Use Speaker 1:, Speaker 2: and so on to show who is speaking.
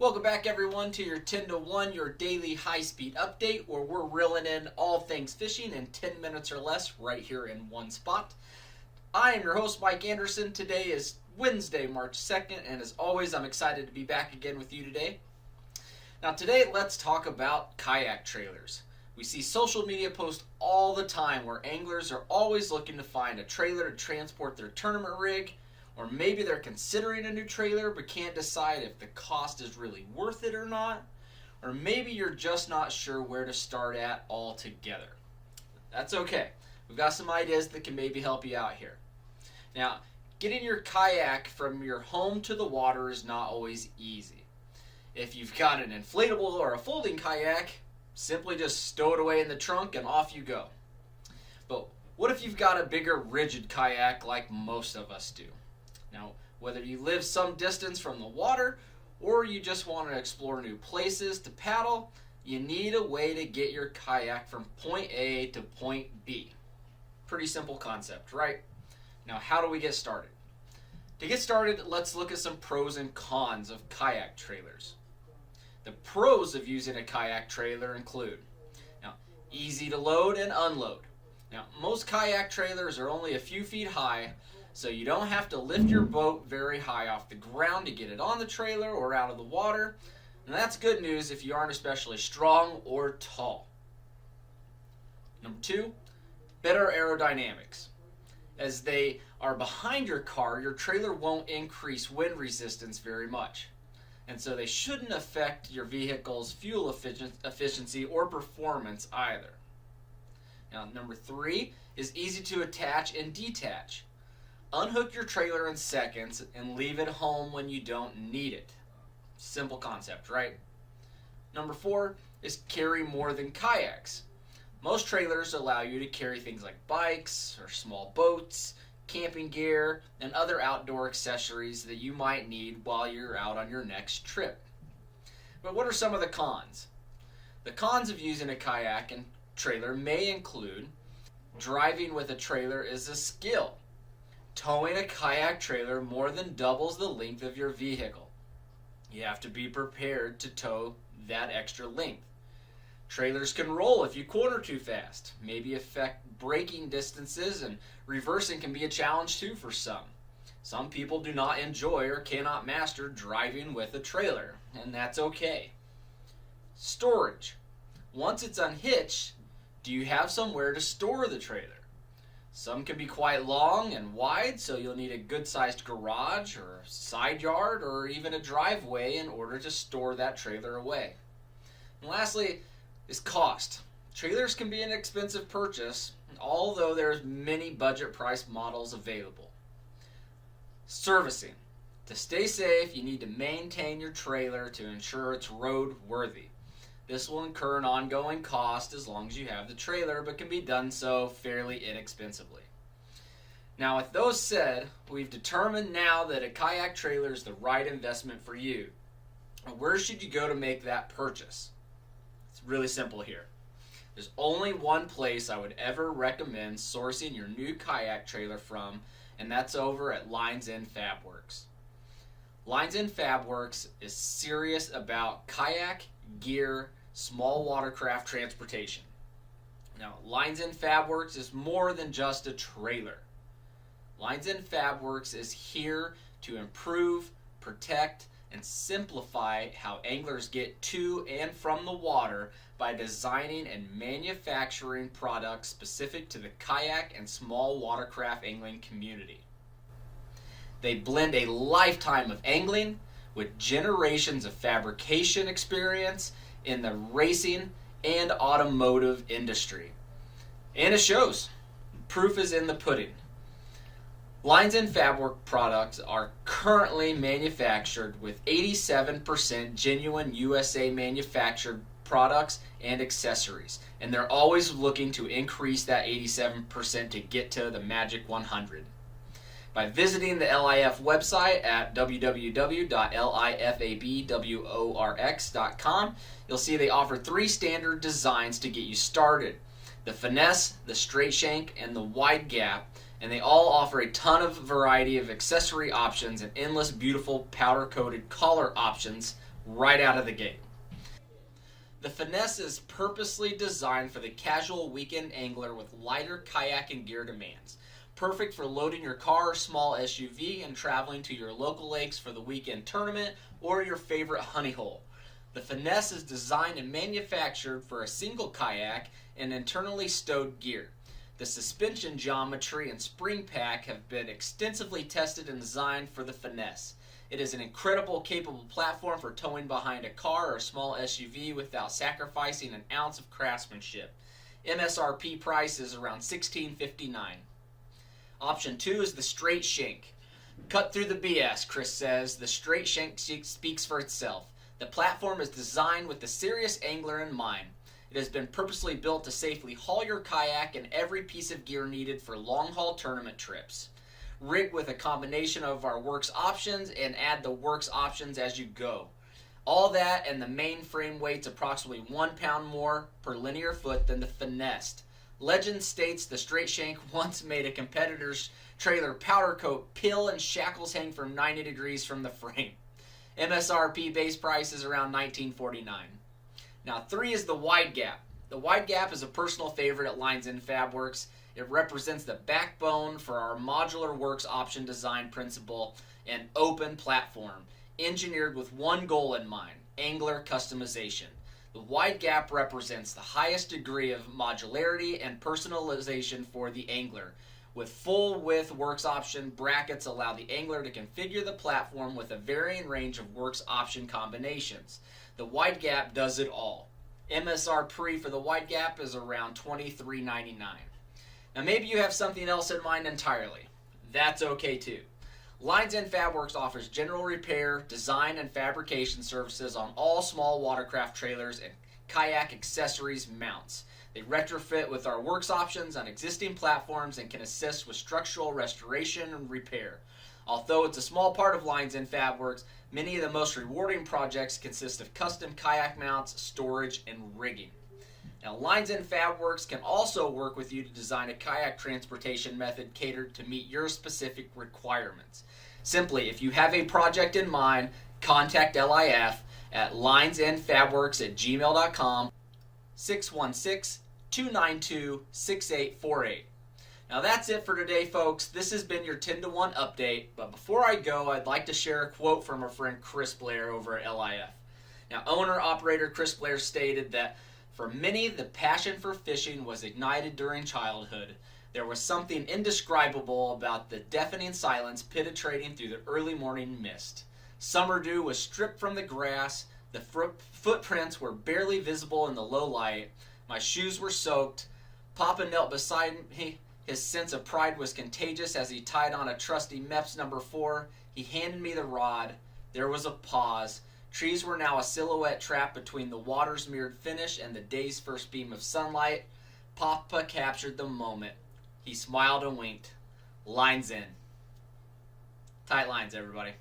Speaker 1: Welcome back everyone to your 10 to 1, your daily high-speed update where we're reeling in all things fishing in 10 minutes or less right here in one spot. I am your host Mike Anderson. Today is Wednesday, March 2nd, and as always I'm excited to be back again with you today. Now today let's talk about kayak trailers. We see social media posts all the time where anglers are always looking to find a trailer to transport their tournament rig, or maybe they're considering a new trailer but can't decide if the cost is really worth it or not, or maybe you're just not sure where to start at altogether. That's okay. We've got some ideas that can maybe help you out here. Now, getting your kayak from your home to the water is not always easy. If you've got an inflatable or a folding kayak, simply just stow it away in the trunk and off you go. But what if you've got a bigger rigid kayak like most of us do? Now, whether you live some distance from the water or you just want to explore new places to paddle, you need a way to get your kayak from point A to point B. Pretty simple concept, right? Now, how do we get started? To get started, let's look at some pros and cons of kayak trailers. The pros of using a kayak trailer include, easy to load and unload. Now, most kayak trailers are only a few feet high, so you don't have to lift your boat very high off the ground to get it on the trailer or out of the water. And that's good news if you aren't especially strong or tall. Number 2, better aerodynamics. As they are behind your car, your trailer won't increase wind resistance very much. And so they shouldn't affect your vehicle's fuel efficiency or performance either. Now, number 3 is easy to attach and detach. Unhook your trailer in seconds and leave it home when you don't need it. Simple concept, right? Number 4 is carry more than kayaks. Most trailers allow you to carry things like bikes or small boats, camping gear, and other outdoor accessories that you might need while you're out on your next trip. But what are some of the cons? The cons of using a kayak and trailer may include driving with a trailer is a skill. Towing a kayak trailer more than doubles the length of your vehicle. You have to be prepared to tow that extra length. Trailers can roll if you corner too fast, maybe affect braking distances, and reversing can be a challenge too for some. Some people do not enjoy or cannot master driving with a trailer, and that's okay. Storage. Once it's unhitched, do you have somewhere to store the trailer? Some can be quite long and wide, so you'll need a good-sized garage or side yard or even a driveway in order to store that trailer away. And lastly is cost. Trailers can be an expensive purchase, although there's many budget price models available. Servicing. To stay safe, you need to maintain your trailer to ensure it's road worthy. This will incur an ongoing cost as long as you have the trailer, but can be done so fairly inexpensively. Now, with those said, we've determined now that a kayak trailer is the right investment for you. Where should you go to make that purchase? It's really simple here. There's only one place I would ever recommend sourcing your new kayak trailer from, and that's over at Lines End Fabworks. Lines End Fabworks is serious about kayak, gear, small watercraft transportation. Now, Lines End Fabworks is more than just a trailer. Lines End Fabworks is here to improve, protect, and simplify how anglers get to and from the water by designing and manufacturing products specific to the kayak and small watercraft angling community. They blend a lifetime of angling with generations of fabrication experience in the racing and automotive industry. And it shows. Proof is in the pudding. Lines End Fabwork products are currently manufactured with 87% genuine USA manufactured products and accessories, and they're always looking to increase that 87% to get to the magic 100. By visiting the LIF website at www.lifabworx.com, you'll see they offer 3 standard designs to get you started: the finesse, the straight shank, and the wide gap. And they all offer a ton of variety of accessory options and endless beautiful powder-coated collar options right out of the gate. The Finesse is purposely designed for the casual weekend angler with lighter kayak and gear demands. Perfect for loading your car or small SUV and traveling to your local lakes for the weekend tournament or your favorite honey hole. The Finesse is designed and manufactured for a single kayak and internally stowed gear. The suspension geometry and spring pack have been extensively tested and designed for the Finesse. It is an incredible capable platform for towing behind a car or a small SUV without sacrificing an ounce of craftsmanship. MSRP price is around $16.59. Option 2 is the straight shank. Cut through the BS, Chris says. The straight shank speaks for itself. The platform is designed with the serious angler in mind. It has been purposely built to safely haul your kayak and every piece of gear needed for long-haul tournament trips. Rig with a combination of our works options and add the works options as you go. All that and the main frame weight's approximately 1 pound more per linear foot than the Finesse. Legend states the straight shank once made a competitor's trailer powder coat peel and shackles hang from 90 degrees from the frame. MSRP base price is around $19.49. Now 3 is the wide gap. The wide gap is a personal favorite at Lines End Fabworks. It represents the backbone for our modular works option design principle and open platform, engineered with one goal in mind: angler customization. The wide gap represents the highest degree of modularity and personalization for the angler. With full width works option, brackets allow the angler to configure the platform with a varying range of works option combinations. The wide gap does it all. MSRP for the wide gap is around $23.99. Now maybe you have something else in mind entirely. That's okay too. Lines End Fabworks offers general repair, design, and fabrication services on all small watercraft trailers and kayak accessories mounts. They retrofit with our works options on existing platforms and can assist with structural restoration and repair. Although it's a small part of Lines End Fabworks, many of the most rewarding projects consist of custom kayak mounts, storage, and rigging. Now, Lines End Fabworks can also work with you to design a kayak transportation method catered to meet your specific requirements. Simply, if you have a project in mind, contact LIF at linesendfabworks@gmail.com, 616-292-6848. Now that's it for today, folks. This has been your 10-to-1 update, but before I go, I'd like to share a quote from our friend Chris Blair over at LIF. Now, owner-operator Chris Blair stated that for many, the passion for fishing was ignited during childhood. There was something indescribable about the deafening silence penetrating through the early morning mist. Summer dew was stripped from the grass. The footprints were barely visible in the low light. My shoes were soaked. Papa knelt beside me. His sense of pride was contagious as he tied on a trusty Mepps No. 4. He handed me the rod. There was a pause. Trees were now a silhouette trapped between the water's mirrored finish and the day's first beam of sunlight. Papa captured the moment. He smiled and winked. Lines in. Tight lines, everybody.